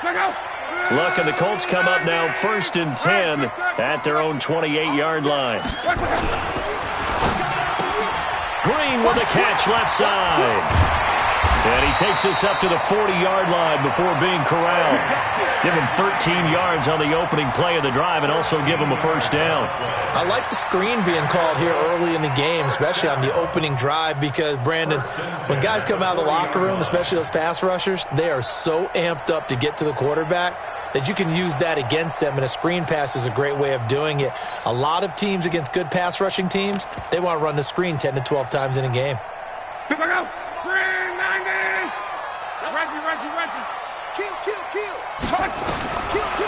Look, and the Colts come up now 1st and 10 at their own 28-yard line. Green with a catch left side. And he takes us up to the 40-yard line before being corralled. Give him 13 yards on the opening play of the drive and also give him a first down. I like the screen being called here early in the game, especially on the opening drive, because, Brandon, when guys come out of the locker room, especially those pass rushers, they are so amped up to get to the quarterback that you can use that against them, and a screen pass is a great way of doing it. A lot of teams against good pass rushing teams, they want to run the screen 10 to 12 times in a game.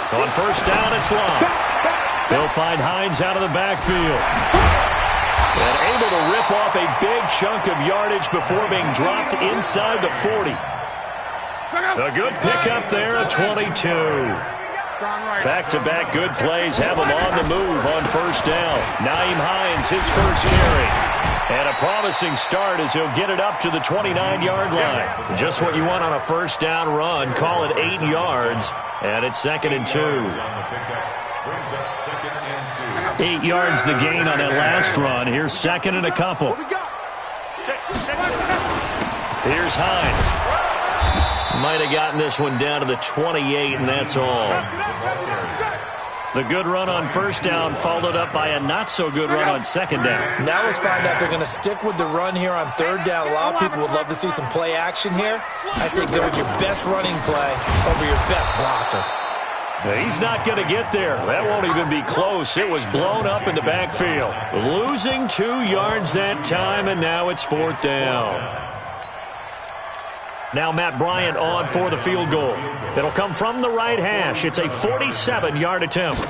On first down, it's long. They'll find Hines out of the backfield. And able to rip off a big chunk of yardage before being dropped inside the 40. A good pickup there at 22. Back-to-back good plays have him on the move on first down. Nyheim Hines, his first carry. And a promising start as he'll get it up to the 29-yard line. Just what you want on a first down run. Call it 8 yards. And it's 2nd and 2. 8 yards the gain on that last run. Here's 2nd and a couple. Here's Hines. Might have gotten this one down to the 28, and that's all. The good run on first down followed up by a not-so-good run on second down. Now let's find out they're going to stick with the run here on third down. A lot of people would love to see some play action here. I say go with your best running play over your best blocker. He's not going to get there. That won't even be close. It was blown up in the backfield. Losing 2 yards that time, and now it's 4th down. Now Matt Bryant on for the field goal. It'll come from the right hash. It's a 47-yard attempt.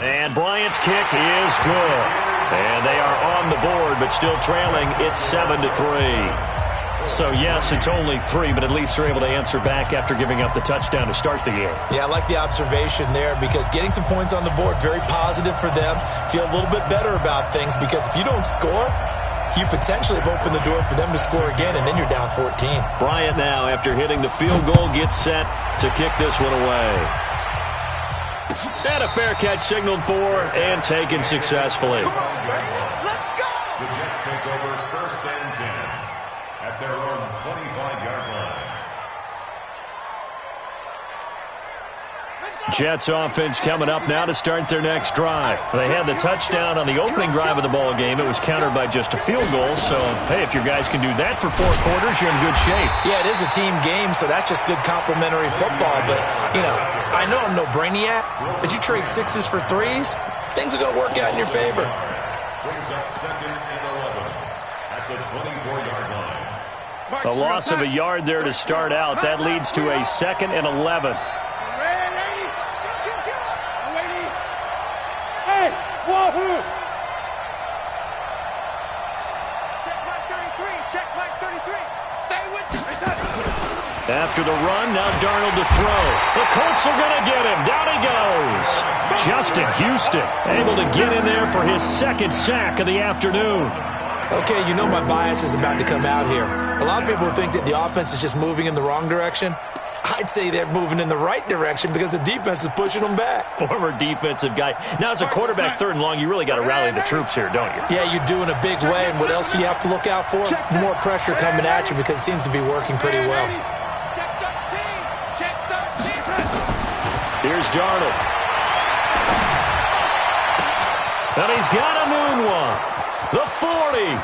And Bryant's kick is good. And they are on the board, but still trailing. It's 7-3. So, yes, it's only 3, but at least they're able to answer back after giving up the touchdown to start the game. Yeah, I like the observation there because getting some points on the board, very positive for them. Feel a little bit better about things because if you don't score, you potentially have opened the door for them to score again, and then you're down 14. Bryant now, after hitting the field goal, gets set to kick this one away. And a fair catch signaled for and taken successfully. Let's go! The Jets take over 1st and 10 at their own 25-yard line. Jets offense coming up now to start their next drive. They had the touchdown on the opening drive of the ball game. It was countered by just a field goal. So, hey, if your guys can do that for 4 quarters, you're in good shape. Yeah, it is a team game, so that's just good complimentary football. But, you know, I know I'm no brainiac, but you trade 6s for 3s, things are going to work out in your favor. Brings up 2nd and 11 at the 24-yard line. A loss of a yard there to start out. That leads to a 2nd and 11. Wahoo! Check my 33. Check my 33. Stay with me. After the run, now Darnold to throw. The Colts are going to get him. Down he goes. Justin Houston able to get in there for his 2nd sack of the afternoon. Okay, you know my bias is about to come out here. A lot of people think that the offense is just moving in the wrong direction. I'd say they're moving in the right direction because the defense is pushing them back. Former defensive guy. Now, as a quarterback 3rd and long, you really got to rally the troops here, don't you? Yeah, you do in a big way. And what else do you have to look out for? More pressure coming at you because it seems to be working pretty well. Here's Darnold. And he's got a noon one. The 40.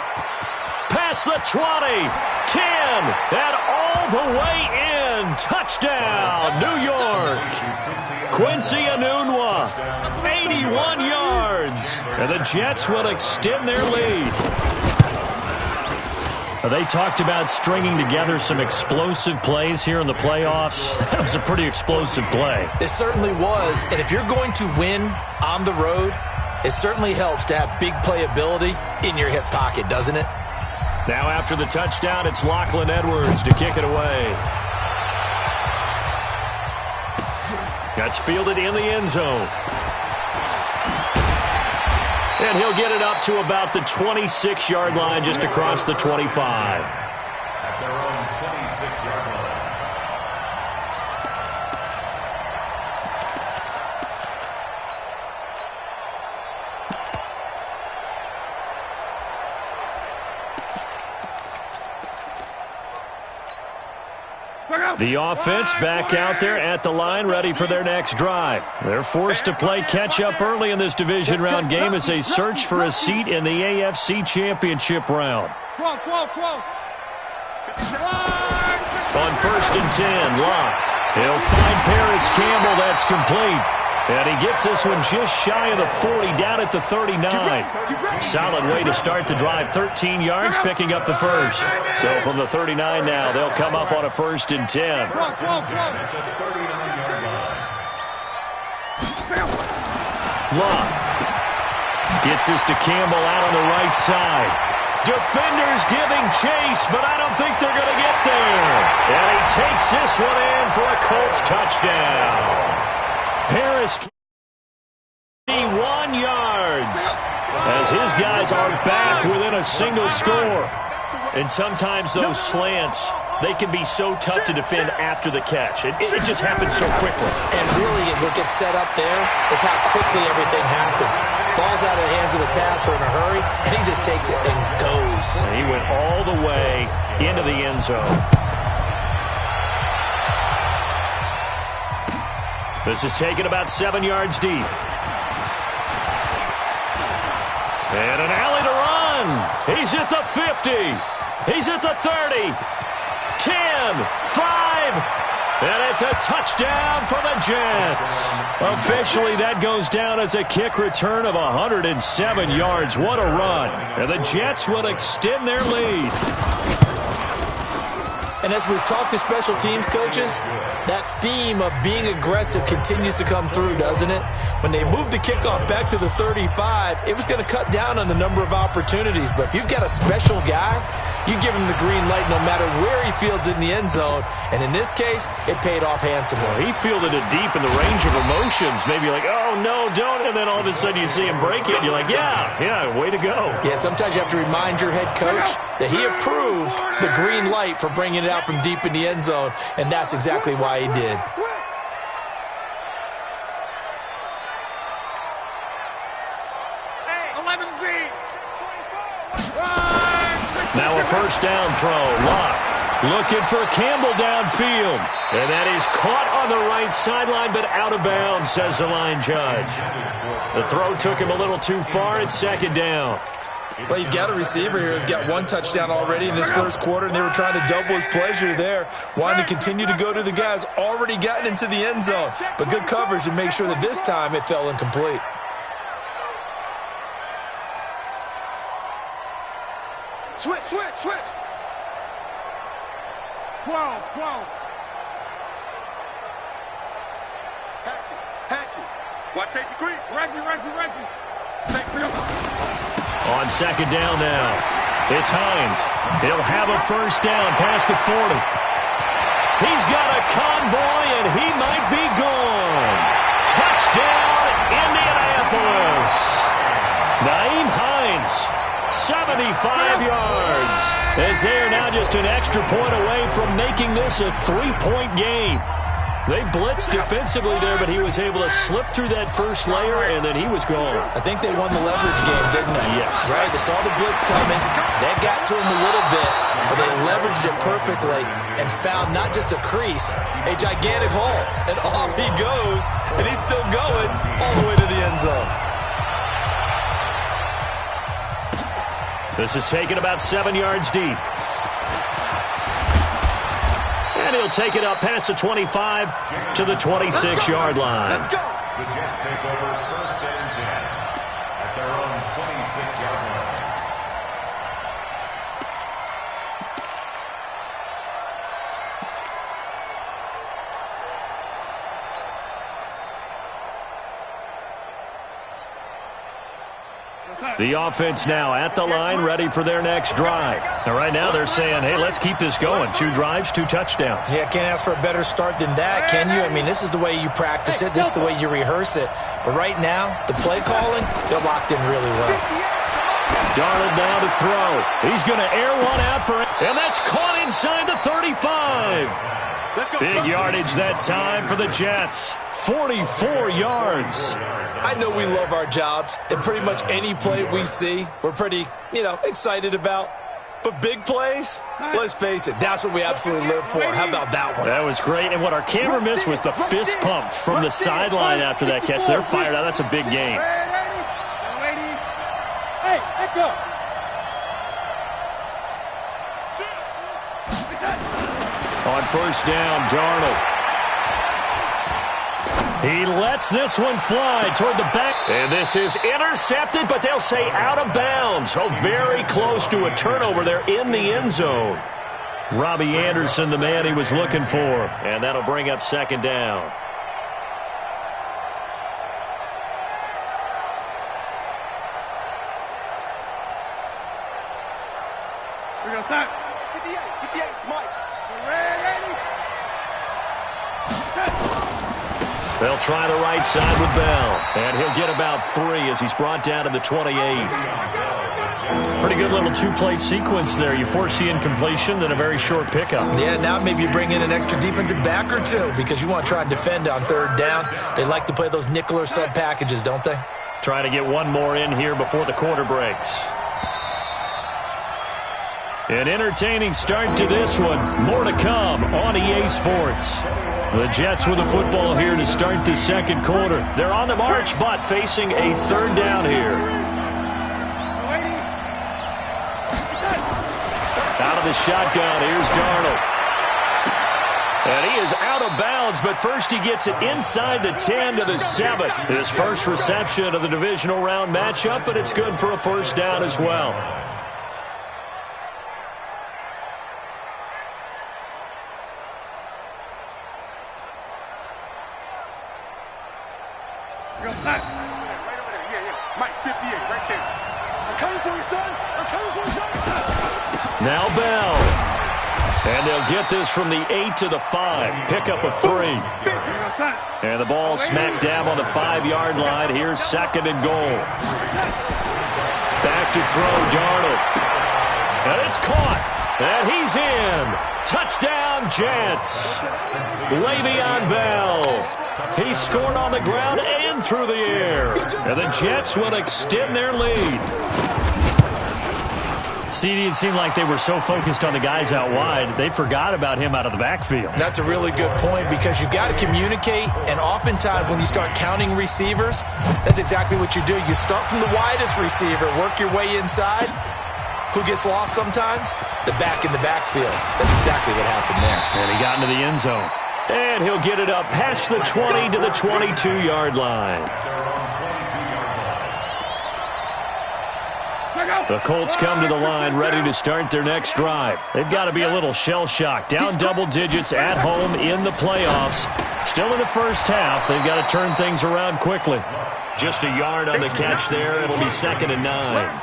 Past the 20. 10. And all the way in. Touchdown, New York. Quincy Enunwa, 81 yards. And the Jets will extend their lead. They talked about stringing together some explosive plays here in the playoffs. That was a pretty explosive play. It certainly was. And if you're going to win on the road, it certainly helps to have big playability in your hip pocket, doesn't it? Now after the touchdown, it's Lachlan Edwards to kick it away. That's fielded in the end zone. And he'll get it up to about the 26-yard line, just across the 25. At their own 26-yard line. The offense back out there at the line, ready for their next drive. They're forced to play catch-up early in this division round game as they search for a seat in the AFC Championship round. On 1st and 10, Locke. He'll find Paris Campbell. That's complete. And he gets this one just shy of the 40, down at the 39. Solid way to start the drive. 13 yards, picking up the first. So from the 39 now, they'll come up on a 1st and 10. Locke gets this to Campbell out on the right side. Defenders giving chase, but I don't think they're going to get there. And he takes this one in for a Colts touchdown. Paris 1 yards as his guys are back within a single score. And sometimes those slants, they can be so tough to defend after the catch. It just happens so quickly. And really, what gets set up there is how quickly everything happens. Ball's out of the hands of the passer in a hurry, and he just takes it and goes. And he went all the way into the end zone. This is taken about 7 yards deep. And an alley to run. He's at the 50. He's at the 30. 10, 5, and it's a touchdown for the Jets. Officially, that goes down as a kick return of 107 yards. What a run. And the Jets will extend their lead. And as we've talked to special teams coaches, that theme of being aggressive continues to come through, doesn't it? When they moved the kickoff back to the 35, it was going to cut down on the number of opportunities. But if you've got a special guy, you give him the green light no matter where he fields it in the end zone. And in this case, it paid off handsomely. Well, he fielded it deep in the range of emotions. Maybe like, oh, no, don't. And then all of a sudden you see him break it. And you're like, yeah, way to go. Yeah, sometimes you have to remind your head coach that he approved the green light for bringing it out from deep in the end zone. And that's exactly why he did. Now a first down throw. Locke looking for Campbell downfield. And that is caught on the right sideline, but out of bounds, says the line judge. The throw took him a little too far. It's 2nd down. Well, you've got a receiver here who's got 1 touchdown already in this first quarter, and they were trying to double his pleasure there, wanting to continue to go to the guys already gotten into the end zone. But good coverage to make sure that this time it fell incomplete. Switch. 12. Hatchet. Watch safety green. Reggie. On 2nd down now, it's Hines. He'll have a first down past the 40. He's got a convoy, and he might be gone. Touchdown, Indianapolis. Nyheim Hines, 75 yards, as they are now just an extra point away from making this a 3-point game. They blitzed defensively there, but he was able to slip through that first layer, and then he was gone. I think they won the leverage game, didn't they? Yes. Right, they saw the blitz coming. That got to him a little bit, but they leveraged it perfectly and found not just a crease, a gigantic hole. And off he goes, and he's still going all the way to the end zone. This is taken about 7 yards deep. And he'll take it up past the 25 to the 26-yard line. The Jets take over 1st and 10 at their own 26-yard line. The offense now at the line, ready for their next drive. Now, right now they're saying, hey, let's keep this going. 2 drives, 2 touchdowns. Yeah, can't ask for a better start than that, can you? I mean, this is the way you practice it. This is the way you rehearse it. But right now, the play calling, they're locked in really well. Darnold now to throw. He's going to air one out for it. And that's caught inside the 35. Big yardage that time for the Jets. 44 yards. I know we love our jobs, and pretty much any play we see, we're pretty, excited about. But big plays, let's face it, that's what we absolutely live for. How about that one? That was great. And what our camera missed was the fist pump from the sideline after that catch. They're fired out. That's a big game. Hey, let go. On first down, Darnold. He lets this one fly toward the back. And this is intercepted, but they'll say out of bounds. Oh, very close to a turnover there in the end zone. Robbie Anderson, the man he was looking for. And that'll bring up second down. We're going to start. 58, Mike. Ready? They'll try the right side with Bell. And he'll get about 3 as he's brought down to the 28. Pretty good little two-play sequence there. You force the incompletion, then a very short pickup. Yeah, now maybe you bring in an extra defensive back or two because you want to try and defend on third down. They like to play those nickel or sub packages, don't they? Trying to get one more in here before the quarter breaks. An entertaining start to this one. More to come on EA Sports. The Jets with the football here to start the second quarter. They're on the march, but facing a third down here. Out of the shotgun, here's Darnold. And he is out of bounds, but first he gets it inside the 10 to the 7. His first reception of the divisional round matchup, but it's good for a first down as well. Now Bell. And they'll get this from the 8 to the 5. Pickup of 3. And the ball smack dab on the 5-yard line. Here's second and goal. Back to throw, Darnold. And it's caught. And he's in. Touchdown, Jets. Le'Veon Bell. He scored on the ground and through the air. And the Jets will extend their lead. CD, it seemed like they were so focused on the guys out wide, they forgot about him out of the backfield. That's a really good point because you've got to communicate, and oftentimes when you start counting receivers, that's exactly what you do. You start from the widest receiver, work your way inside. Who gets lost sometimes? The back in the backfield. That's exactly what happened there. And he got into the end zone. And he'll get it up past the 20 to the 22-yard line. The Colts come to the line ready to start their next drive. They've got to be a little shell-shocked. Down double digits at home in the playoffs. Still in the first half. They've got to turn things around quickly. Just a yard on the catch there. It'll be second and 9.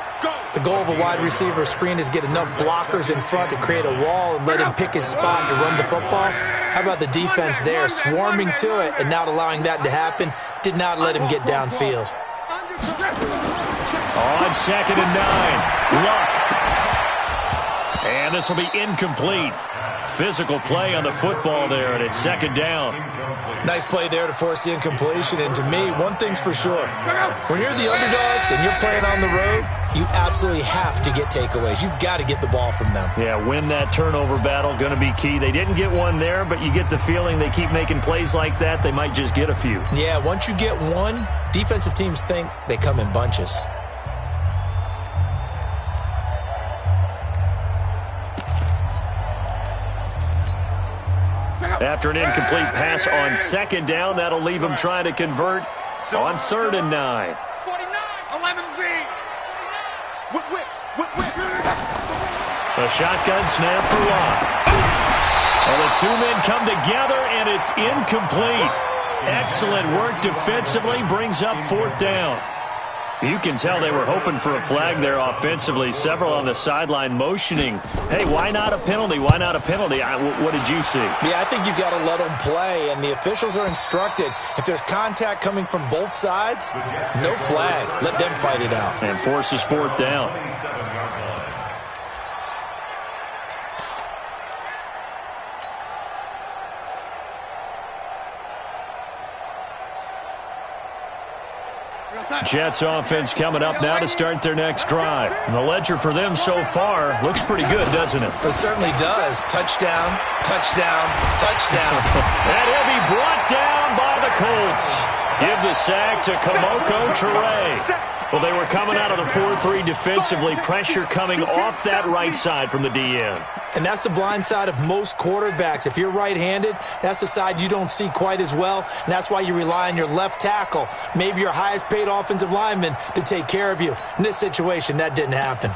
The goal of a wide receiver screen is get enough blockers in front to create a wall and let him pick his spot to run the football. How about the defense there, swarming to it and not allowing that to happen? Did not let him get downfield. On second and 9, Luck. And this will be incomplete. Physical play on the football there, and it's second down. Nice play there to force the incompletion. And to me, one thing's for sure. When you're the underdogs and you're playing on the road, you absolutely have to get takeaways. You've got to get the ball from them. Yeah, win that turnover battle, going to be key. They didn't get one there, but you get the feeling they keep making plays like that, they might just get a few. Yeah, once you get one, defensive teams think they come in bunches. After an incomplete pass on second down, that'll leave him trying to convert on third and 9. 49, 11 green. A shotgun snap for Luck. Well, the two men come together, and it's incomplete. Excellent work defensively, brings up fourth down. You can tell they were hoping for a flag there offensively. Several on the sideline motioning, hey, why not a penalty? Why not a penalty? What did you see? Yeah, I think you got to let them play, and the officials are instructed. If there's contact coming from both sides, no flag. Let them fight it out. And forces fourth down. Jets offense coming up now to start their next drive. And the ledger for them so far looks pretty good, doesn't it? It certainly does. Touchdown, touchdown, touchdown. And he'll be brought down by the Colts. Give the sack to Kamoko Toure. Well, they were coming out of the 4-3 defensively. Pressure coming off that right side from the DN. And that's the blind side of most quarterbacks. If you're right-handed, that's the side you don't see quite as well, and that's why you rely on your left tackle, maybe your highest-paid offensive lineman, to take care of you. In this situation, that didn't happen.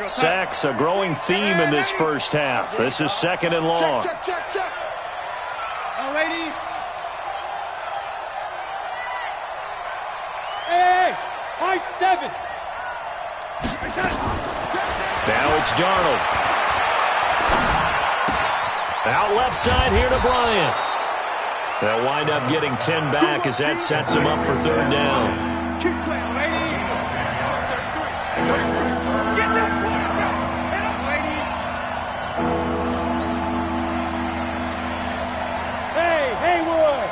Sacks, a growing theme in this first half. This is 2nd and long. Check. All lady. Hey, high 7. Now it's Darnold. Out left side here to Bryant. They'll wind up getting 10 back as that sets him up for 3rd down. Keep playing, lady. Get that quarterback. Hit him, lady. Hey, Haywood.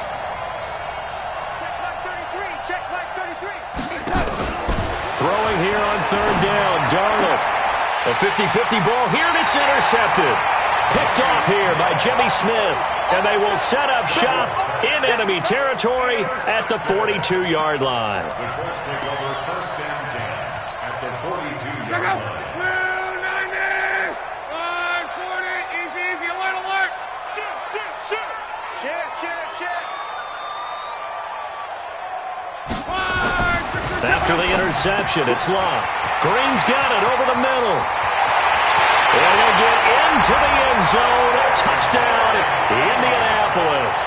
Check mark 33. Check mark 33. Throwing here on 3rd down. Darnold. A 50-50 ball here, and it's intercepted. Picked off here by Jimmy Smith. And they will set up shop in enemy territory at the 42-yard line. The Colts take over 1st and 10 at the 42-yard line. Easy, alert. Shoot. Check. After the interception, it's Locke. Green's got it over the middle. And he'll get into the end zone. A touchdown, Indianapolis.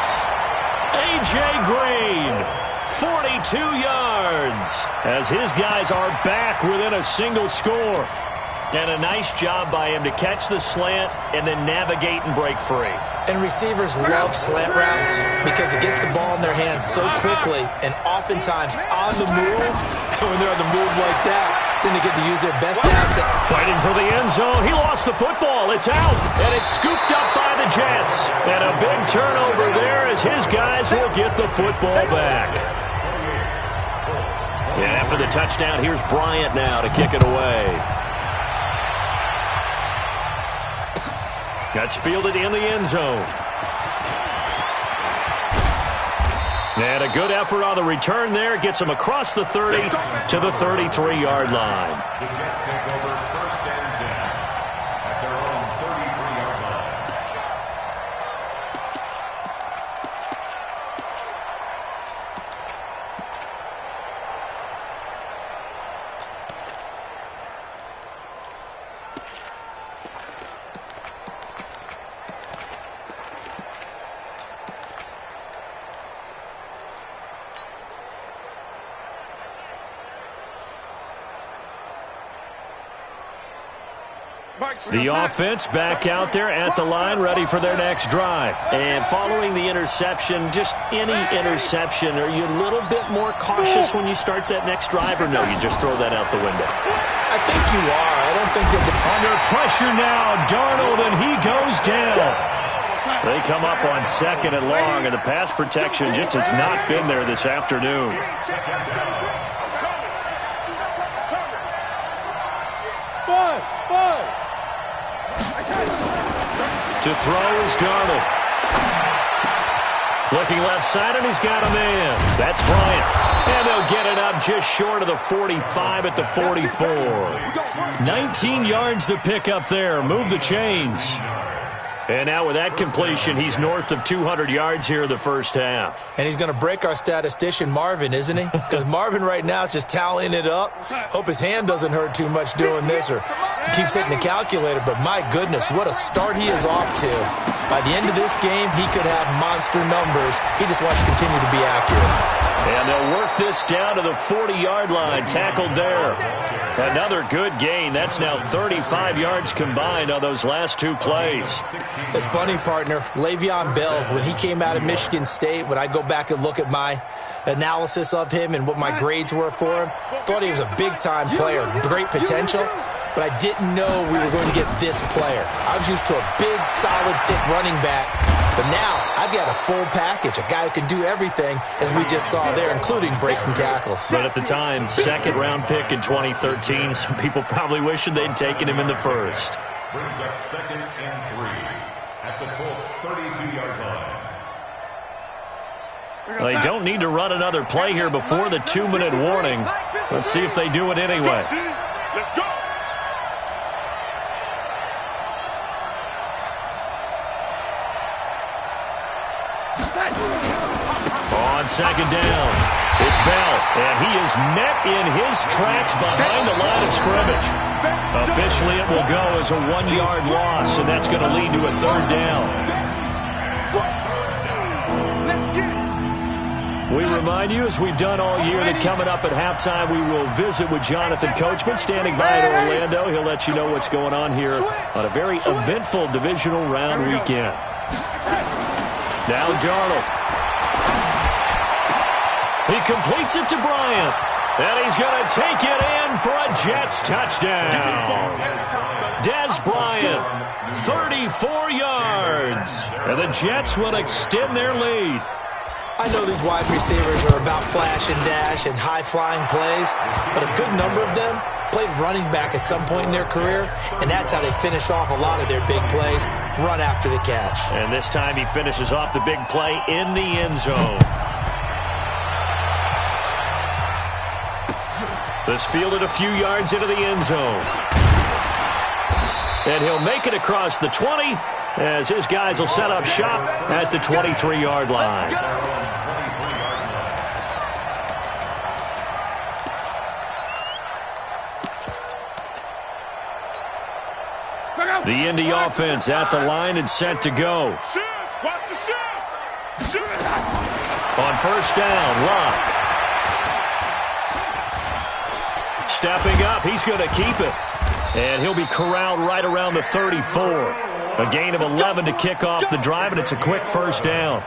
A.J. Green, 42 yards, as his guys are back within a single score. And a nice job by him to catch the slant and then navigate and break free. And receivers love slant routes because it gets the ball in their hands so quickly and oftentimes on the move. When they're on the move like that, then they get to use their best asset. Fighting for the end zone. He lost the football. It's out. And it's scooped up by the Jets. And a big turnover there as his guys will get the football back. And after the touchdown, here's Bryant now to kick it away. That's fielded in the end zone. And a good effort on the return there. Gets him across the 30 to the 33-yard line. The Jets take over 1st and 10 at their own 33-yard line. The offense back out there at the line, ready for their next drive. And following the interception, just any interception, are you a little bit more cautious when you start that next drive, or no, you just throw that out the window? I think you are. I don't think that under pressure now, Darnold, and he goes down. They come up on 2nd and long, and the pass protection just has not been there this afternoon. To throw is Darnold. Looking left side, and he's got a man. That's Bryant. And they'll get it up just short of the 45 at the 44. 19 yards to pick up there. Move the chains. And now with that completion, he's north of 200 yards here in the first half. And he's going to break our statistician, Marvin, isn't he? Because Marvin right now is just tallying it up. Hope his hand doesn't hurt too much doing this, or he keeps hitting the calculator. But my goodness, what a start he is off to. By the end of this game, he could have monster numbers. He just wants to continue to be accurate. And they'll work this down to the 40-yard line, tackled there. Another good gain. That's now 35 yards combined on those last two plays. It's funny, partner. Le'Veon Bell, when he came out of Michigan State, when I go back and look at my analysis of him and what my grades were for him, thought he was a big-time player, great potential. but I didn't know we were going to get this player. I was used to a big, solid, thick running back, but now I've got a full package, a guy who can do everything, as we just saw there, including breaking tackles. But at the time, second-round pick in 2013, some people probably wishing they'd taken him in the first. Brings up 2nd and 3 at the Colts' 32-yard line. They don't need to run another play here before the 2-minute warning. Let's see if they do it anyway. Let's go. On second down, it's Bell, and he is met in his tracks behind the line of scrimmage. Officially, it will go as a 1-yard loss, and that's going to lead to a 3rd down. We remind you, as we've done all year, that coming up at halftime, we will visit with Jonathan Coachman, standing by in Orlando. He'll let you know what's going on here on a very eventful divisional round weekend. Now Darnold. He completes it to Bryant, and he's going to take it in for a Jets touchdown. Des Bryant, 34 yards, and the Jets will extend their lead. I know these wide receivers are about flash and dash and high-flying plays, but a good number of them played running back at some point in their career, and that's how they finish off a lot of their big plays, run after the catch. And this time he finishes off the big play in the end zone. This fielded a few yards into the end zone. And he'll make it across the 20 as his guys will set up shop at the 23-yard line. The Indy offense at the line and set to go. Watch the shoot. On first down, Locke. Stepping up, he's going to keep it. And he'll be corralled right around the 34. A gain of 11 to kick off the drive, and it's a quick first down.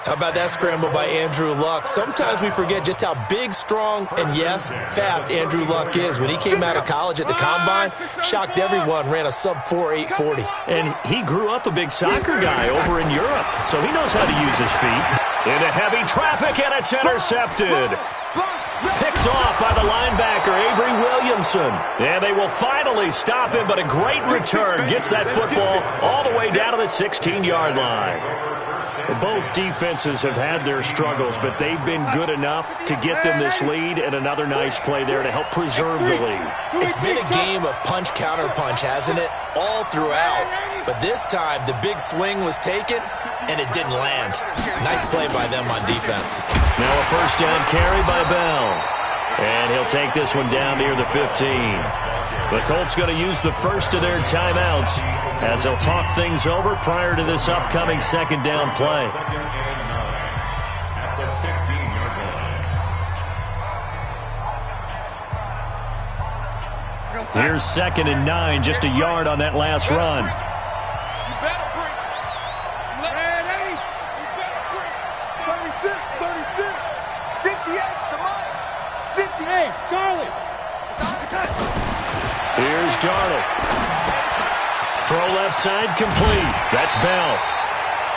How about that scramble by Andrew Luck? Sometimes we forget just how big, strong, and, yes, fast Andrew Luck is. When he came out of college at the Combine, shocked everyone, ran a sub-4 840. And he grew up a big soccer guy over in Europe, so he knows how to use his feet. Into heavy traffic, and it's intercepted. Picked off by the linebacker, Avery Williamson. And they will finally stop him, but a great return gets that football all the way down to the 16-yard line. Both defenses have had their struggles, but they've been good enough to get them this lead, and another nice play there to help preserve the lead. It's been a game of punch-counter-punch, hasn't it? All throughout. But this time, the big swing was taken, and it didn't land. Nice play by them on defense. Now a first down carry by Bell. And he'll take this one down near the 15. The Colts going to use the first of their timeouts as they'll talk things over prior to this upcoming second down play. Here's 2nd and 9, just a yard on that last run. You better bring. Ready? You better bring. 36, 58, come on. 50. Hey, Charlie. Here's Darnold. Throw left side complete. That's Bell.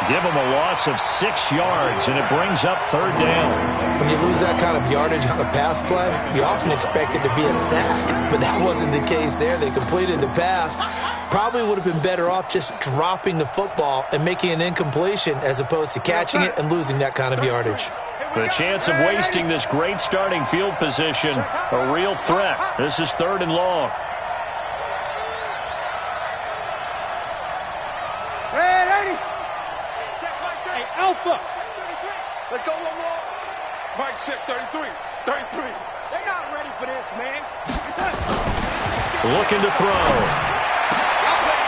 Give him a loss of 6 yards, and it brings up 3rd down. When you lose that kind of yardage on a pass play, you often expect it to be a sack. But that wasn't the case there. They completed the pass. Probably would have been better off just dropping the football and making an incompletion as opposed to catching it and losing that kind of yardage. The chance of wasting this great starting field position, a real threat. This is 3rd and long. Ready? Hey, Alpha. Let's go one more. Mike check 33. 33. They're not ready for this, man. Looking to throw.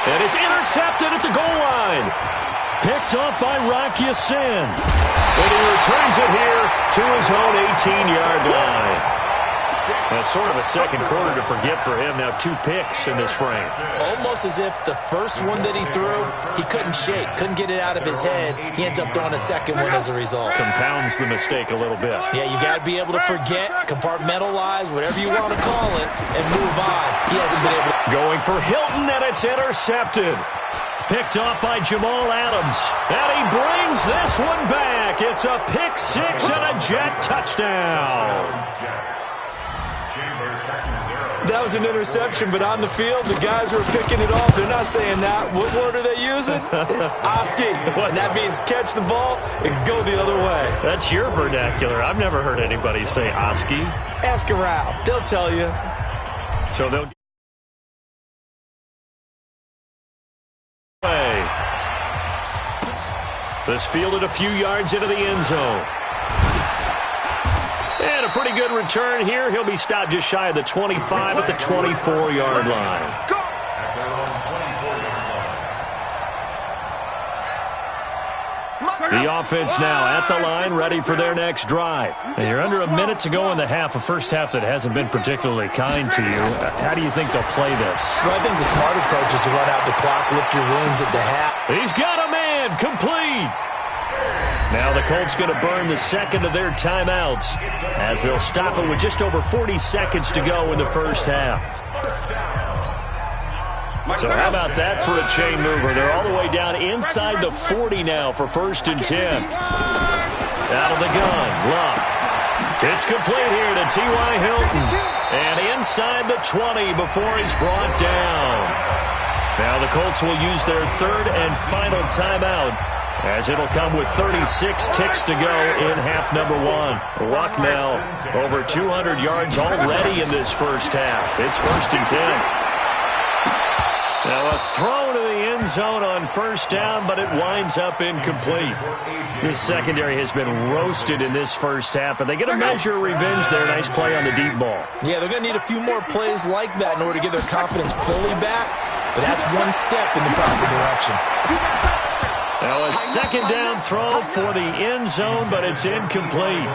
And it's intercepted at the goal line. Picked up by Rock Ya-Sin. And he returns it here to his own 18-yard line. That's sort of a second quarter to forget for him. Now 2 picks in this frame. Almost as if the first one that he threw, he couldn't shake, couldn't get it out of his head. He ends up throwing a second one as a result. Compounds the mistake a little bit. Yeah, you got to be able to forget, compartmentalize, whatever you want to call it, and move on. He hasn't been able to. Going for Hilton, and it's intercepted. Picked off by Jamal Adams. And he brings this one back. It's a pick 6 and a Jet touchdown. That was an interception, but on the field, the guys who are picking it off, they're not saying that. What word are they using? It's Oski. And that means catch the ball and go the other way. That's your vernacular. I've never heard anybody say Oski. Ask around. They'll tell you. So they'll... This fielded a few yards into the end zone. And a pretty good return here. He'll be stopped just shy of the 25 at the 24-yard line. The offense now at the line, ready for their next drive. And you're under a minute to go in the half, a first half that hasn't been particularly kind to you. How do you think they'll play this? Well, I think the smart approach is to run out the clock, lick your wounds at the half. He's got a man, complete. Now the Colts going to burn the second of their timeouts as they'll stop it with just over 40 seconds to go in the first half. So how about that for a chain mover? They're all the way down inside the 40 now for 1st and 10. Out of the gun, Luck. It's complete here to T.Y. Hilton. And inside the 20 before he's brought down. Now the Colts will use their 3rd and final timeout, as it'll come with 36 ticks to go in half number 1. Luck now over 200 yards already in this first half. It's 1st and 10. Now a throw to the end zone on 1st down, but it winds up incomplete. This secondary has been roasted in this first half, but they get a measure of revenge there. Nice play on the deep ball. Yeah, they're going to need a few more plays like that in order to get their confidence fully back, but that's one step in the proper direction. Now a 2nd down throw for the end zone, but it's incomplete.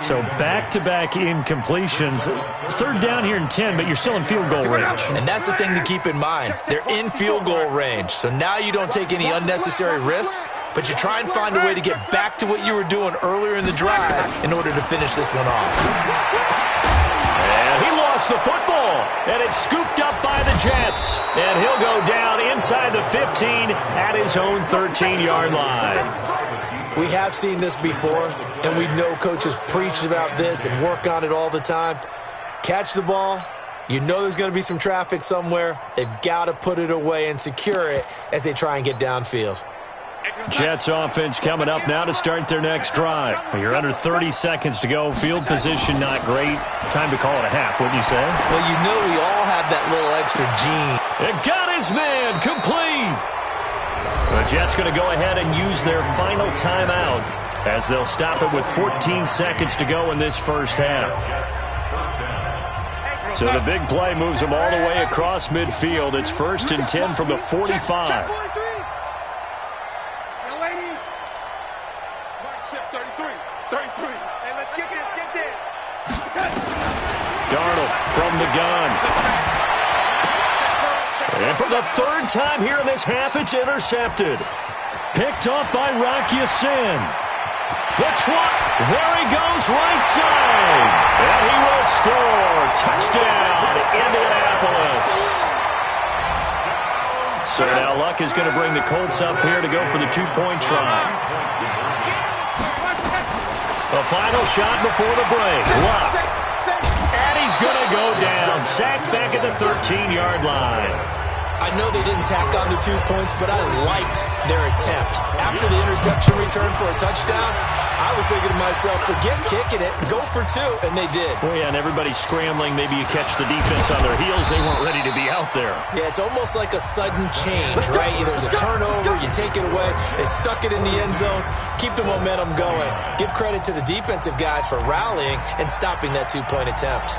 So back-to-back incompletions. 3rd down here and 10, but you're still in field goal range. And that's the thing to keep in mind. They're in field goal range. So now you don't take any unnecessary risks, but you try and find a way to get back to what you were doing earlier in the drive in order to finish this one off. And he lost the football, and it's scooped up by the Jets. And he'll go down inside the 15 at his own 13-yard line. We have seen this before, and we know coaches preach about this and work on it all the time. Catch the ball. You know there's going to be some traffic somewhere. They've got to put it away and secure it as they try and get downfield. Jets offense coming up now to start their next drive. You're under 30 seconds to go. Field position not great. Time to call it a half, wouldn't you say? Well, you know we all have that little extra gene. It got his man complete. The Jets going to go ahead and use their final timeout as they'll stop it with 14 seconds to go in this first half. So the big play moves them all the way across midfield. It's 1st and 10 from the 45. Darnold from the gun. And for the 3rd time here in this half, it's intercepted. Picked off by Rocky Sin. The trot. There he goes, right side. And he will score. Touchdown, Indianapolis. So now Luck is going to bring the Colts up here to go for the 2-point try. The final shot before the break. Luck. And he's going to go down. Sacked back at the 13-yard line. I know they didn't tack on the 2 points, but I liked their attempt. After the interception return for a touchdown, I was thinking to myself, forget kicking it, go for 2, and they did. Well, yeah, and everybody's scrambling. Maybe you catch the defense on their heels. They weren't ready to be out there. Yeah, it's almost like a sudden change, right? There's a turnover, you take it away, they stuck it in the end zone, keep the momentum going. Give credit to the defensive guys for rallying and stopping that 2-point attempt.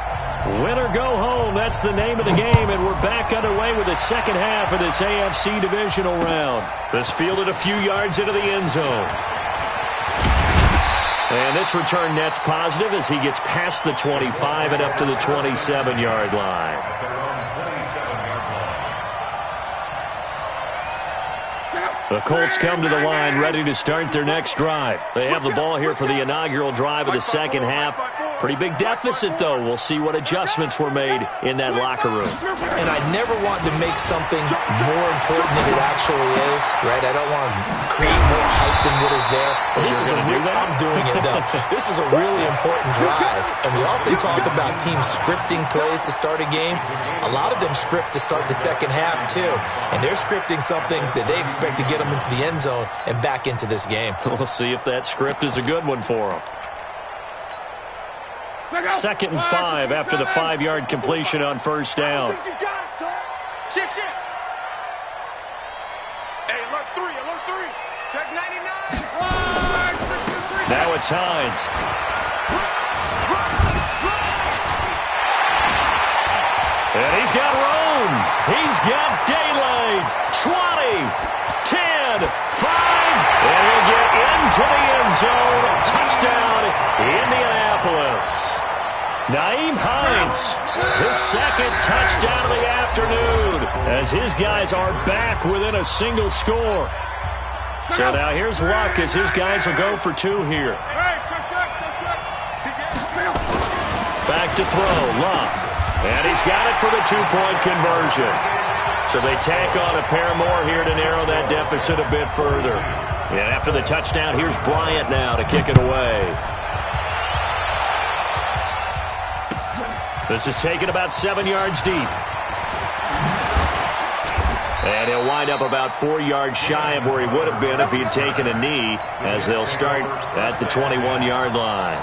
Win or go home, that's the name of the game, and we're back underway with the second half of this AFC divisional round. This fielded a few yards into the end zone. And this return net's positive as he gets past the 25 and up to the 27-yard line. The Colts come to the line ready to start their next drive. They have the ball here for the inaugural drive of the second half. Pretty big deficit, though. We'll see what adjustments were made in that locker room. And I never want to make something more important than it actually is, right? I don't want to create more hype than what is there. But this is I'm doing it, though. This is a really important drive. And we often talk about teams scripting plays to start a game. A lot of them script to start the second half, too. And they're scripting something that they expect to get them into the end zone and back into this game. We'll see if that script is a good one for them. 2nd and 5 after the 5-yard completion on first down. Shift. Hey, alert 3. Check 99. Now it's Hines. And he's got room. He's got daylight. 20, 10, 5. And he'll get into the end zone. Touchdown, Indianapolis. Nyheim Hines, his second touchdown of the afternoon, as his guys are back within a single score. So now here's Luck as his guys will go for 2 here. Back to throw, Luck. And he's got it for the 2-point conversion. So they tack on a pair more here to narrow that deficit a bit further. And after the touchdown, here's Bryant now to kick it away. This is taken about 7 yards deep. And he'll wind up about 4 yards shy of where he would have been if he had taken a knee, as they'll start at the 21-yard line.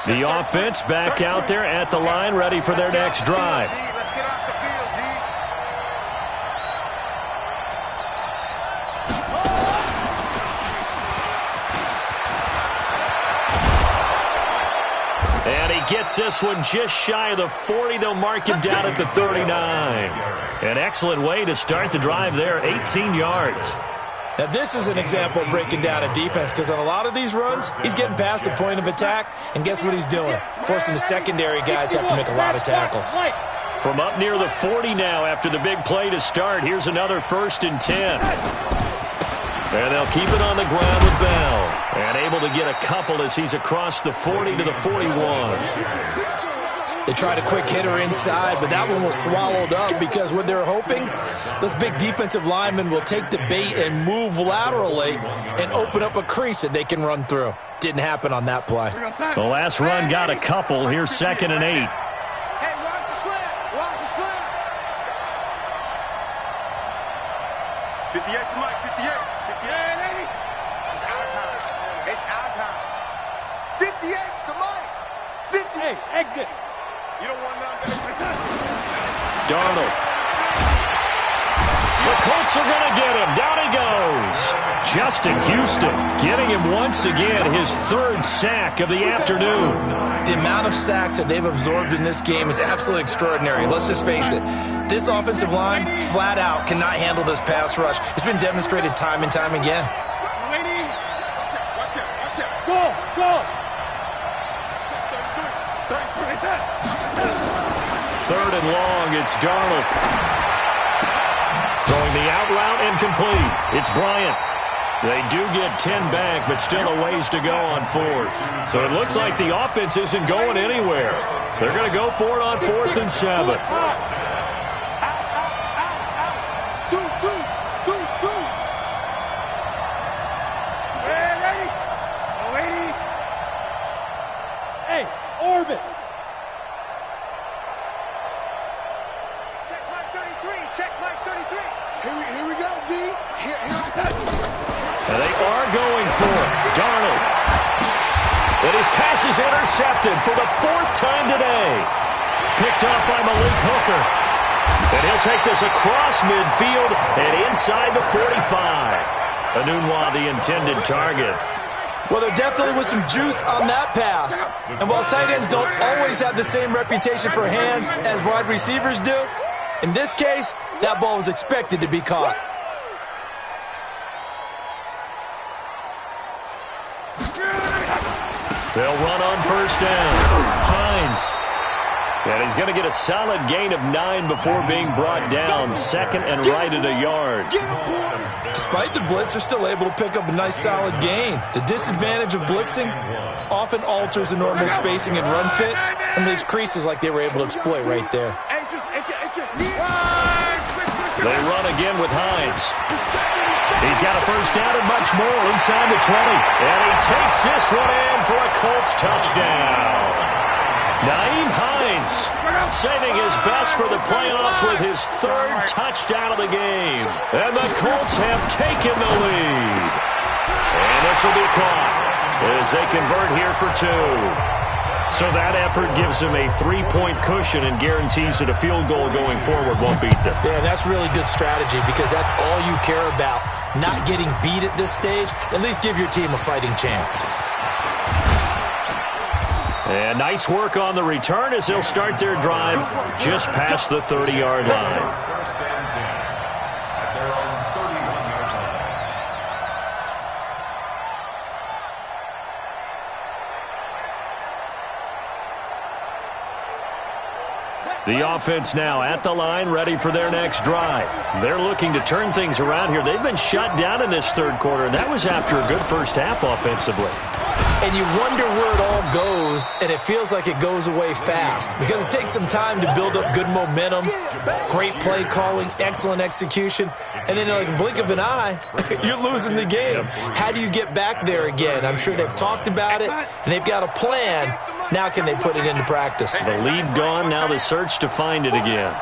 The offense back out there at the line, ready for their next drive. And he gets this one just shy of the 40. They'll mark him down at the 39. An excellent way to start the drive there, 18 yards. Now, this is an example of breaking down a defense, because on a lot of these runs, he's getting past the point of attack, and guess what he's doing? Forcing the secondary guys to have to make a lot of tackles. From up near the 40 now after the big play to start, here's another 1st and 10. And they'll keep it on the ground with Bell. And able to get a couple as he's across the 40 to the 41. They tried a quick hitter inside, but that one was swallowed up because what they're hoping, those big defensive linemen will take the bait and move laterally and open up a crease that they can run through. Didn't happen on that play. The last run got a couple. Here's 2nd and 8. Hey, watch the slant. Watch the slant. 58 to Mike. 58. 58. It's out of time. It's out of time. 58 to Mike. 50. Hey, exit. You don't want none. Darnold. The Colts are going to get him. Down he goes. Justin Houston getting him once again his 3rd sack of the afternoon. The amount of sacks that they've absorbed in this game is absolutely extraordinary. Let's just face it. This offensive line, flat out, cannot handle this pass rush. It's been demonstrated time and time again. Waiting. Watch it. Go. 3rd and long, it's Darnold. Throwing the out route incomplete. It's Bryant. They do get 10 back, but still a ways to go on 4th. So it looks like the offense isn't going anywhere. They're going to go for it on 4th and 7. Ready. Hey, orbit. Check Mike 33. Here we go, D. Here. And they are going for it. Darnold. And his pass is intercepted for the 4th time today. Picked up by Malik Hooker. And he'll take this across midfield and inside the 45. Anunwa, the intended target. Well, there definitely was some juice on that pass. And while tight ends don't always have the same reputation for hands as wide receivers do, in this case, that ball was expected to be caught. They'll run on first down. Hines. And he's going to get a solid gain of 9 before being brought down. Second and right at a yard. Despite the blitz, they're still able to pick up a nice solid gain. The disadvantage of blitzing often alters the normal spacing and run fits and leaves creases like they were able to exploit right there. They run again with Hines. He's got a first down and much more inside the 20. And he takes this one in for a Colts touchdown. Nyheim Hines saving his best for the playoffs with his 3rd touchdown of the game. And the Colts have taken the lead. And this will be caught as they convert here for 2. So that effort gives them a 3-point cushion and guarantees that a field goal going forward won't beat them. Yeah, that's really good strategy because that's all you care about. Not getting beat at this stage. At least give your team a fighting chance. And nice work on the return as they'll start their drive just past the 30-yard line. First and 10 at their own 31-yard line. The offense now at the line, ready for their next drive. They're looking to turn things around here. They've been shut down in this 3rd quarter, and that was after a good first half offensively. And you wonder where it all goes, and it feels like it goes away fast because it takes some time to build up good momentum, great play calling, excellent execution, and then like a blink of an eye, you're losing the game. How do you get back there again? I'm sure they've talked about it, and they've got a plan. Now can they put it into practice? The lead gone, now the search to find it again.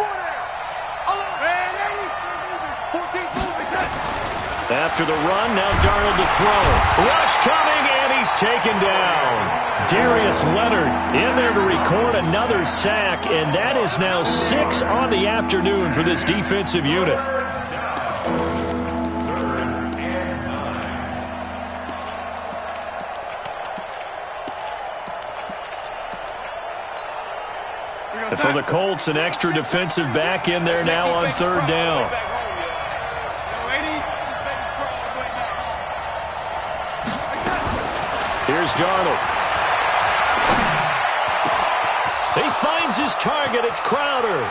After the run, now Darnold to throw. Rush coming, and he's taken down. Darius Leonard in there to record another sack, and that is now 6 on the afternoon for this defensive unit. For the Colts, an extra defensive back in there now on 3rd down. Here's Darnold. He finds his target. It's Crowder.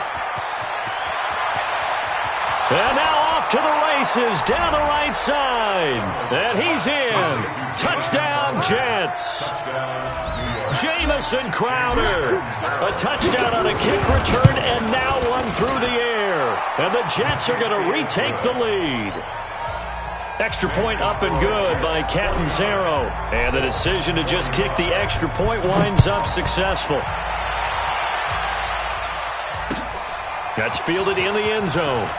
And now off to the races down the right side. And he's in. Touchdown, Jets. Jamison Crowder. A touchdown on a kick return and now one through the air. And the Jets are going to retake the lead. Extra point up and good by Catanzaro. And the decision to just kick the extra point winds up successful. That's fielded in the end zone.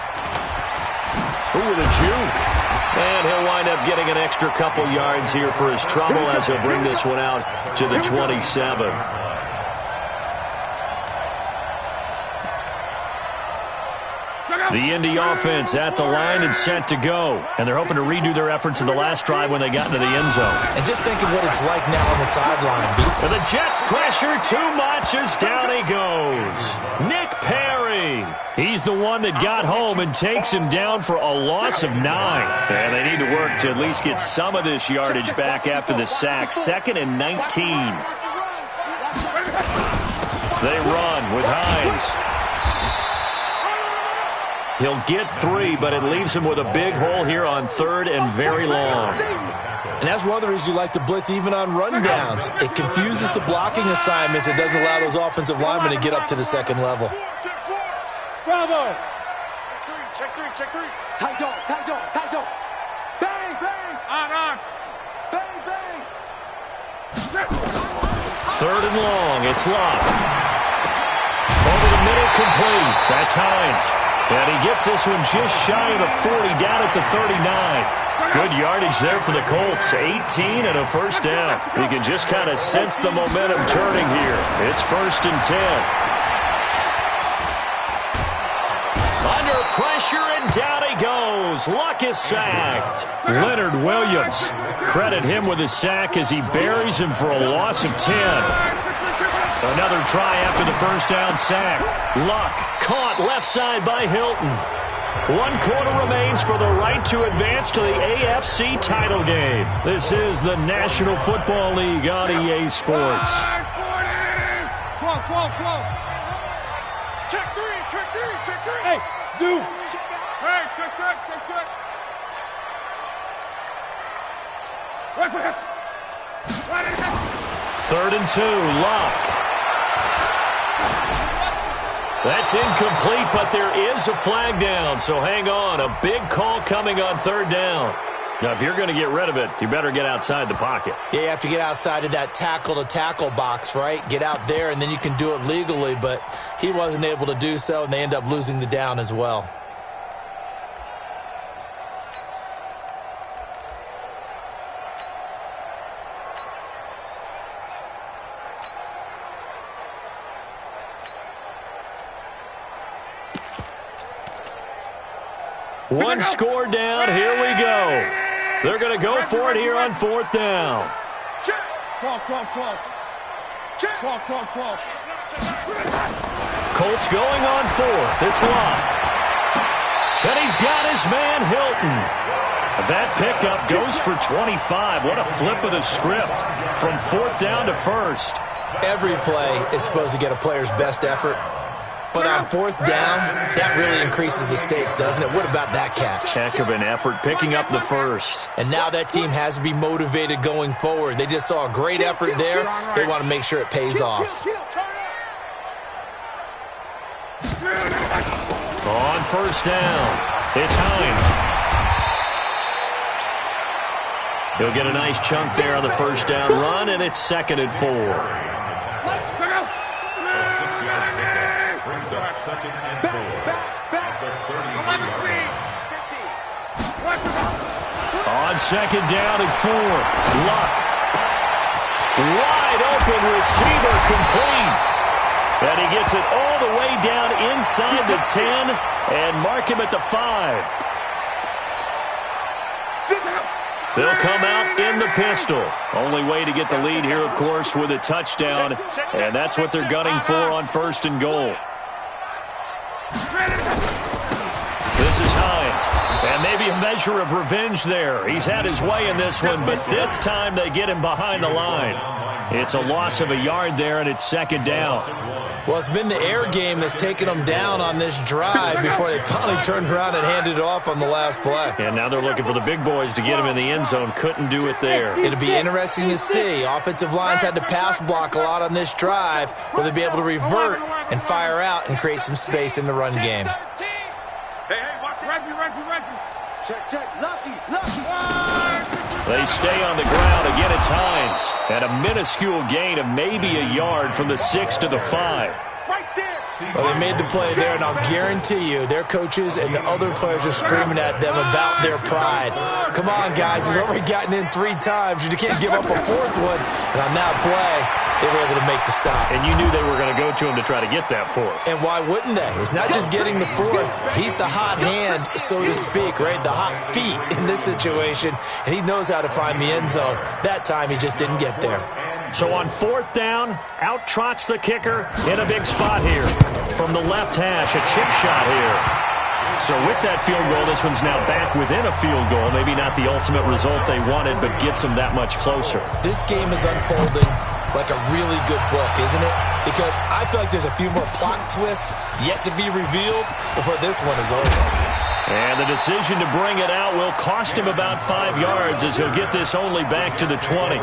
Ooh, with a juke. And he'll wind up getting an extra couple yards here for his trouble as he'll bring this one out to the 27. The Indy offense at the line and set to go. And they're hoping to redo their efforts in the last drive when they got into the end zone. And just think of what it's like now on the sideline. And the Jets pressure too much as down he goes. Nick Perry. He's the one that got home and takes him down for a loss of 9. And they need to work to at least get some of this yardage back after the sack. 2nd and 19. They run with Hines. He'll get 3, but it leaves him with a big hole here on 3rd and very long. And that's one of the reasons you like to blitz even on rundowns. It confuses the blocking assignments. It doesn't allow those offensive linemen to get up to the 2nd level. Bravo. Check three. Tight dog. Bang, bang. On. Bang, bang. 3rd and long. It's Locke. Over the middle, complete. That's Hines. And he gets this one just shy of the 40, down at the 39. Good yardage there for the Colts. 18 and a first down. You can just kind of sense the momentum turning here. It's 1st and 10. Under pressure, and down he goes. Luck is sacked. Leonard Williams. Credit him with a sack as he buries him for a loss of 10. Another try after the first down sack. Luck caught left side by Hilton. 1 quarter remains for the right to advance to the AFC title game. This is the National Football League on EA Sports. Check three. Hey, Zoo. Hey, check. Wait for him. 3rd and 2, Lock. That's incomplete, but there is a flag down, so hang on. A big call coming on 3rd down. Now, if you're going to get rid of it, you better get outside the pocket. Yeah, you have to get outside of that tackle-to-tackle box, right? Get out there, and then you can do it legally, but he wasn't able to do so, and they end up losing the down as well. One score down, here we go. They're going to go for it here on 4th down. Colts going on 4th. It's Lock. And he's got his man Hilton. That pickup goes for 25. What a flip of the script from 4th down to 1st. Every play is supposed to get a player's best effort. But on 4th down, that really increases the stakes, doesn't it? What about that catch? Heck of an effort picking up the 1st. And now that team has to be motivated going forward. They just saw a great effort there. They want to make sure it pays off. On 1st down, it's Hines. He'll get a nice chunk there on the 1st down run, and it's 2nd and 4. A 6-yard pickup brings up 2nd and 4 at the 33-yard line. On 2nd down and 4, Luck. Wide open receiver complete. And he gets it all the way down inside the 10 and mark him at the 5. They'll come out in the pistol. Only way to get the lead here, of course, with a touchdown. And that's what they're gunning for on 1st and goal. This is Hines. And maybe a measure of revenge there. He's had his way in this one, but this time they get him behind the line. It's a loss of a yard there, and it's 2nd down. Well, it's been the air game that's taken them down on this drive before they finally turned around and handed it off on the last play. And now they're looking for the big boys to get him in the end zone. Couldn't do it there. It'll be interesting to see. Offensive lines had to pass block a lot on this drive. Will they be able to revert and fire out and create some space in the run game? Hey, watch it. Check. Lucky. They stay on the ground. Again, it's Hines. And a minuscule gain of maybe a yard from the 6 to the 5. Right there. Well, they made the play there, and I'll guarantee you their coaches and the other players are screaming at them about their pride. Come on, guys. He's already gotten in 3 times. You can't give up a 4th one. And on that play, they were able to make the stop. And you knew they were going to go to him to try to get that 4th. And why wouldn't they? It's not just getting the 4th. He's the hot hand, so to speak, right? The hot feet in this situation. And he knows how to find the end zone. That time, he just didn't get there. So on 4th down, out trots the kicker in a big spot here. From the left hash, a chip shot here. So with that field goal, this one's now back within a field goal. Maybe not the ultimate result they wanted, but gets them that much closer. This game is unfolding like a really good book, isn't it? Because I feel like there's a few more plot twists yet to be revealed before this one is over. And the decision to bring it out will cost him about 5 yards as he'll get this only back to the 20.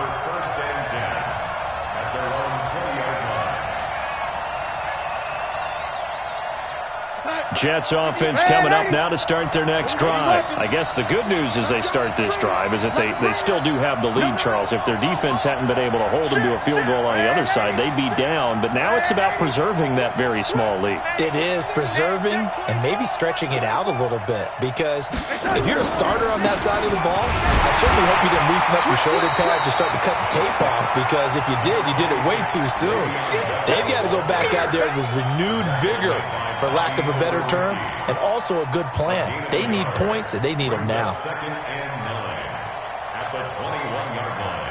Jets offense coming up now to start their next drive. I guess the good news as they start this drive is that they still do have the lead, Charles. If their defense hadn't been able to hold them to a field goal on the other side, they'd be down. But now it's about preserving that very small lead. It is preserving and maybe stretching it out a little bit. Because if you're a starter on that side of the ball, I certainly hope you didn't loosen up your shoulder pads or start to cut the tape off. Because if you did it way too soon. They've got to go back out there with renewed vigor, for lack of a better term, and also a good plan. They need points, and they need them now. 2nd and 9 at the 21-yard line.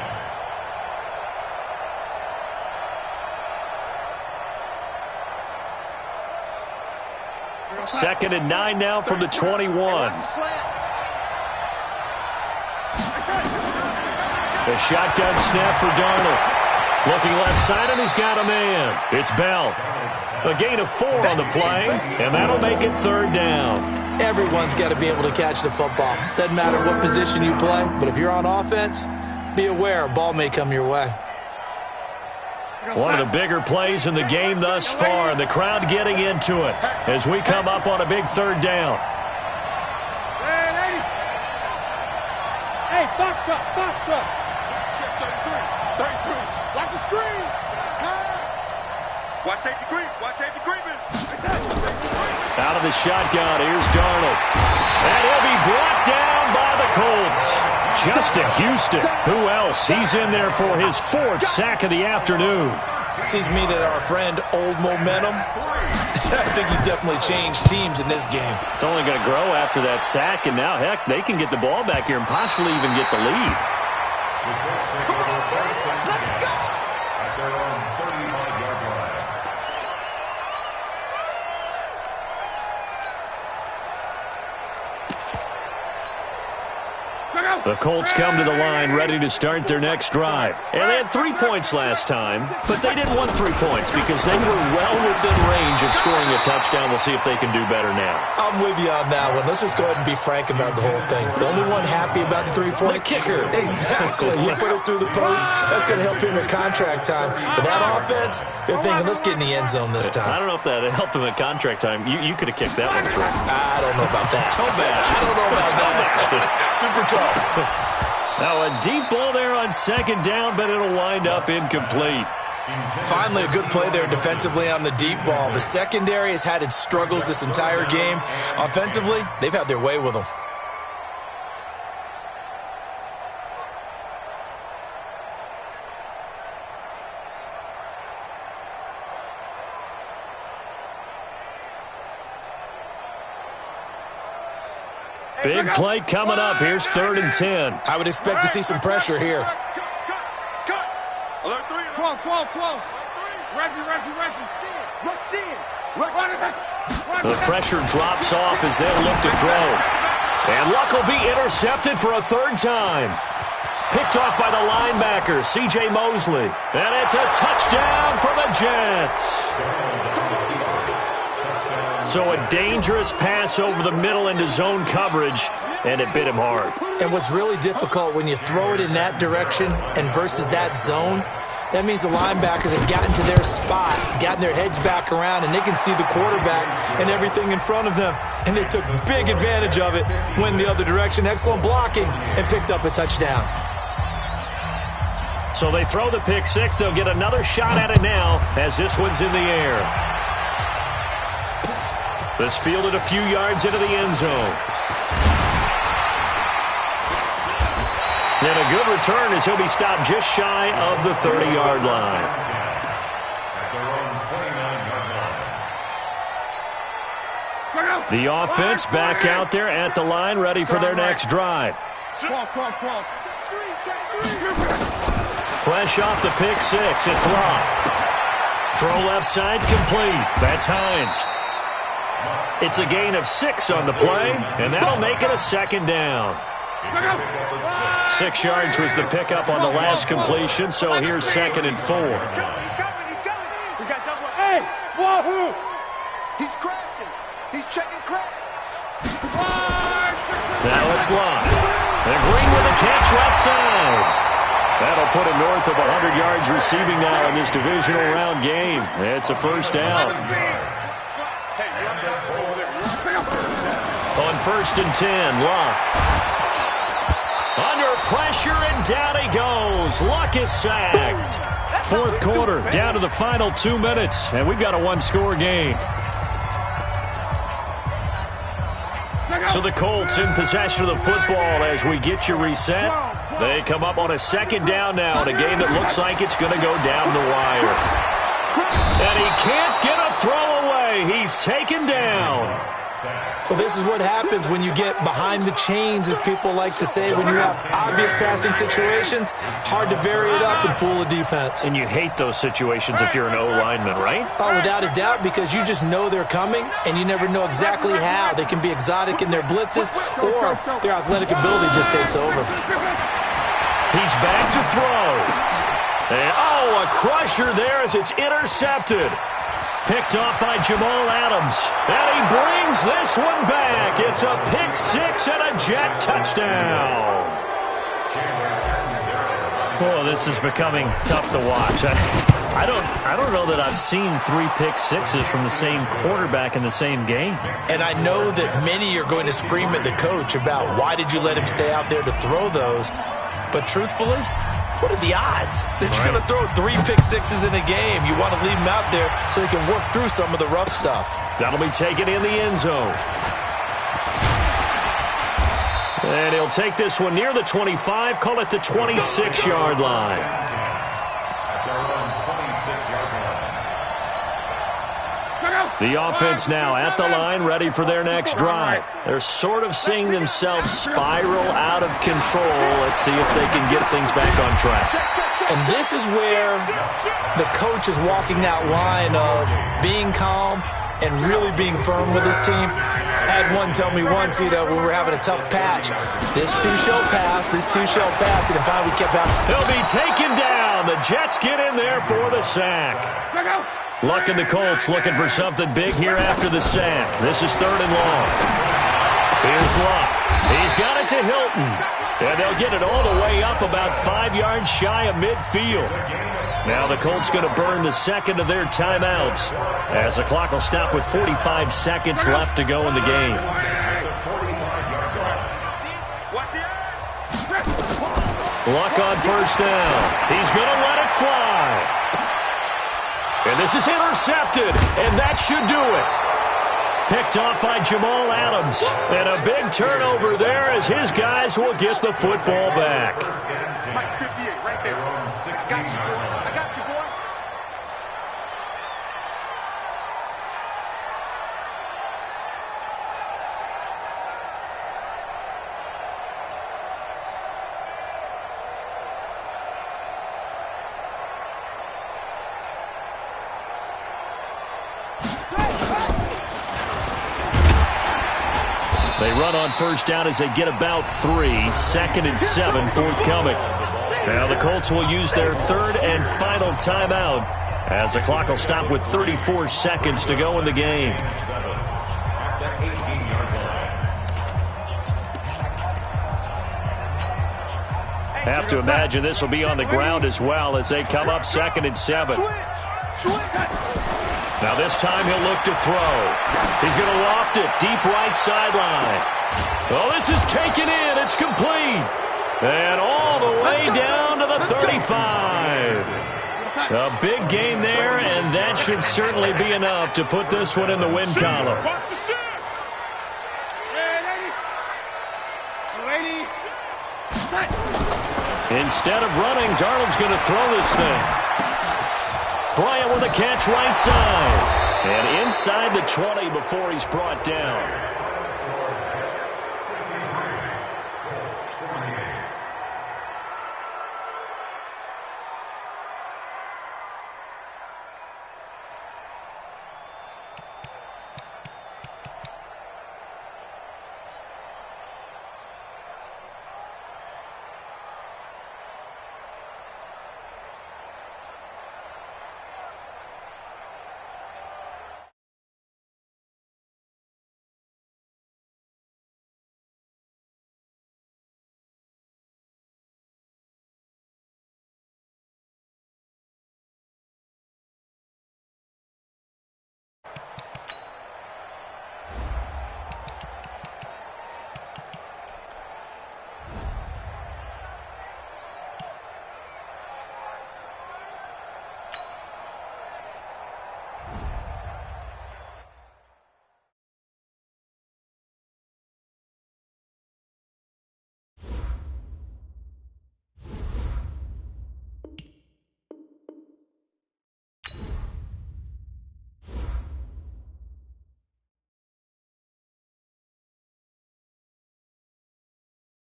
2nd and 9 now from the 21. The shotgun snap for Darnold. Looking left side, and he's got a man. It's Bell. A gain of 4 on the play, and that'll make it 3rd down. Everyone's got to be able to catch the football. Doesn't matter what position you play, but if you're on offense, be aware a ball may come your way. One of the bigger plays in the game thus far, and the crowd getting into it as we come up on a big 3rd down. Hey, box truck. Check 33. Watch the screen. Pass. Watch safety creeping. Out of the shotgun, here's Darnold. And he'll be brought down by the Colts. Justin Houston. Who else? He's in there for his 4th sack of the afternoon. Seems to me that our friend Old Momentum, I think he's definitely changed teams in this game. It's only going to grow after that sack, and now, heck, they can get the ball back here and possibly even get the lead. The Colts come to the line ready to start their next drive. And they had 3 points last time, but they didn't want 3 points because they were well within range of scoring a touchdown. We'll see if they can do better now. I'm with you on that one. Let's just go ahead and be frank about the whole thing. The only one happy about the 3-point kicker. Exactly. He put it through the post. That's going to help him at contract time. But that offense, they're thinking, let's get in the end zone this time. I don't know if that helped him at contract time. You could have kicked that one through. I don't know about that. Toe bash. I don't know about that. Super tall. Now a deep ball there on 2nd down, but it'll wind up incomplete. Finally, a good play there defensively on the deep ball. The secondary has had its struggles this entire game. Offensively, they've had their way with them. Big play coming up. Here's 3rd and 10. I would expect to see some pressure here. Cut. Alert 3. Close. Reggie. Rush in. The pressure drops off as they look to throw. And Luck will be intercepted for a 3rd time. Picked off by the linebacker, C.J. Mosley. And it's a touchdown for the Jets. So a dangerous pass over the middle into zone coverage, and it bit him hard. And what's really difficult when you throw it in that direction and versus that zone, that means the linebackers have gotten to their spot, gotten their heads back around, and they can see the quarterback and everything in front of them. And they took big advantage of it, went the other direction, excellent blocking, and picked up a touchdown. So they throw the pick 6. They'll get another shot at it now as this one's in the air. This fielded a few yards into the end zone. And a good return as he'll be stopped just shy of the 30-yard line. The offense back out there at the line, ready for their next drive. Fresh off the pick 6, it's Locke. Throw left side complete. That's Hines. It's a gain of 6 on the play, and that'll make it a 2nd down. 6 yards was the pickup on the last completion, so here's 2nd and 4. He's got double. Hey, wahoo! He's crashing. He's checking crash. Now it's Locke. And Green with a catch left side. That'll put him north of 100 yards receiving now in this divisional round game. It's a 1st down. On 1st and 10, Locke. Under pressure, and down he goes. Luck is sacked. 4th quarter, down to the final 2 minutes, and we've got a 1-score game. So the Colts in possession of the football as we get you reset. They come up on a 2nd down now in a game that looks like it's going to go down the wire. And he can't get a throw away. He's taken down. Well, this is what happens when you get behind the chains, as people like to say. When you have obvious passing situations, hard to vary it up and fool a defense. And you hate those situations if you're an O-lineman, right? Oh, without a doubt, because you just know they're coming, and you never know exactly how. They can be exotic in their blitzes, or their athletic ability just takes over. He's back to throw. And, a crusher there as it's intercepted. Picked off by Jamal Adams. And he brings this one back. It's a pick six and a Jet touchdown. Oh, this is becoming tough to watch. I don't know that I've seen 3 pick sixes from the same quarterback in the same game. And I know that many are going to scream at the coach about why did you let him stay out there to throw those. But truthfully, what are the odds that you're going to throw 3 pick sixes in a game? You want to leave them out there so they can work through some of the rough stuff. That'll be taken in the end zone. And he'll take this one near the 25, call it the 26-yard line. The offense now at the line, ready for their next drive. They're sort of seeing themselves spiral out of control. Let's see if they can get things back on track. And this is where the coach is walking that line of being calm and really being firm with his team. I had one tell me once, when we were having a tough patch, this too shall pass, and finally we kept out. He'll be taken down. The Jets get in there for the sack. Luck and the Colts looking for something big here after the sack. This is 3rd and long. Here's Luck. He's got it to Hilton. And they'll get it all the way up about 5 yards shy of midfield. Now the Colts going to burn the second of their timeouts as the clock will stop with 45 seconds left to go in the game. Luck on 1st down. He's going to let it fly. And this is intercepted, and that should do it. Picked off by Jamal Adams. And a big turnover there as his guys will get the football back. Mike 58, right there. I got you, boy. They run on 1st down as they get about 3. 2nd and 7 forthcoming. Now the Colts will use their 3rd and final timeout as the clock will stop with 34 seconds to go in the game. Have to imagine this will be on the ground as well as they come up 2nd and 7. Now this time he'll look to throw. He's going to loft it deep right sideline. Oh, this is taken in. It's complete. And all the way down to the 35. A big gain there, and that should certainly be enough to put this one in the win column. Instead of running, Darnold's going to throw this thing. Bryant with a catch right side. And inside the 20 before he's brought down.